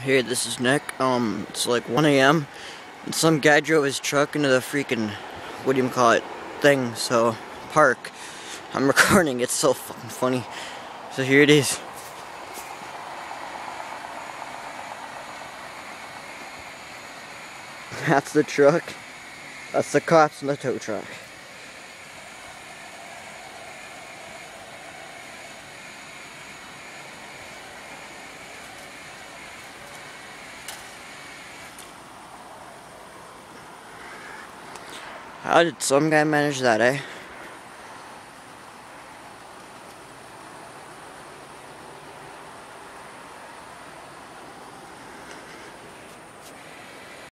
Hey, this is Nick. It's like 1 a.m. and some guy drove his truck into the freaking, what do you call it, thing, so, park. I'm recording, it's so fucking funny. So here it is. That's the truck. That's the cops in the tow truck. How did some guy manage that, eh?